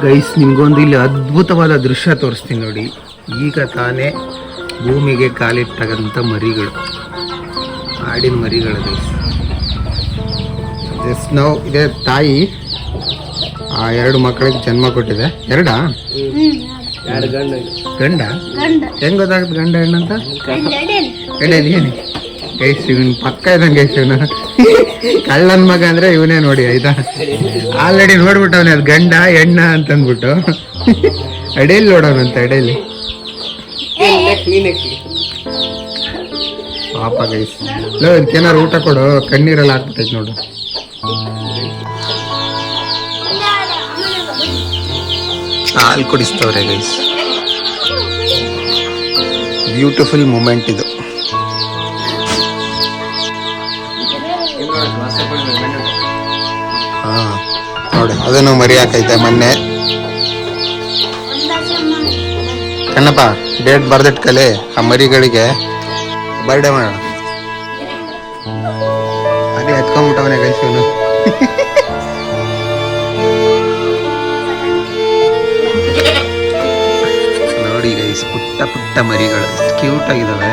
Guys ನಿಮ್ಗೊಂದು ಇಲ್ಲಿ ಅದ್ಭುತವಾದ ದೃಶ್ಯ ತೋರಿಸ್ತೀನಿ ನೋಡಿ. ಈಗ ತಾನೇ ಭೂಮಿಗೆ ಕಾಲಿಟ್ಟಂತ ಮರಿಗಳು, ಆಡಿನ ಮರಿಗಳು ಗೈಸ್. ಜಸ್ಟ್ ನಾವು ಇದೇ ತಾಯಿ ಆ 2 ಮಕ್ಕಳಿಗೆ ಜನ್ಮ ಕೊಟ್ಟಿದೆ. ಎರಡ ಗಂಡ ಹೆಂಗ್ ಗೊತ್ತಾಗುತ್ತೆ ಗಂಡ ಹೆಣ್ಣಂತ? ಎಡೆಯಲ್ಲಿ ಏನು ಗೈಸ್ ಇವನ್ ಪಕ್ಕ ಇದಂಗೆ ಗೈಸ್ ಇವನು ಕಳ್ಳನ್ ಮಗ ಅಂದ್ರೆ ಇವನೇ ನೋಡಿ ಆಯ್ತಾ. ಆಲ್ರೆಡಿ ನೋಡ್ಬಿಟ್ಟವನೇ ಅದು ಗಂಡ ಹೆಣ್ಣ ಅಂತಂದ್ಬಿಟ್ಟು ಅಡೆಯಲ್ಲಿ ನೋಡೋನಂತ ಎಡೆಯಲ್ಲಿ. ಪಾಪ ಗೈಸ್ ಇದಕ್ಕೇನಾರು ಊಟ ಕೊಡು, ಕಣ್ಣೀರೆಲ್ಲ ಹಾಕ್ಬಿಟ್ಟೈತೆ ನೋಡು. ಹಾಲು ಕುಡಿಸ್ತವ್ರೆ ಗೈಸ್. ಬ್ಯೂಟಿಫುಲ್ ಮೂಮೆಂಟ್ ಇದು. ಹಾ ನೋಡಿ ಅದನ್ನು ಮರಿ ಹಾಕೈತೆ ಮೊನ್ನೆ. ಕಣ್ಣಪ್ಪ ಡೇಟ್ ಬರ್ದಿಟ್ಕಲಿ ಆ ಮರಿಗಳಿಗೆ ಬರ್ಡೇ ಮಾಡೋಣ. ಅದೇ ಎತ್ಕೊಂಡ್ಬಿಟ್ಟವನೇ ಗೈಸ್ ಇವನು. ನೋಡಿ ಗೈಸ್ ಪುಟ್ಟ ಪುಟ್ಟ ಮರಿಗಳು ಕ್ಯೂಟ್ ಆಗಿದಾವೆ.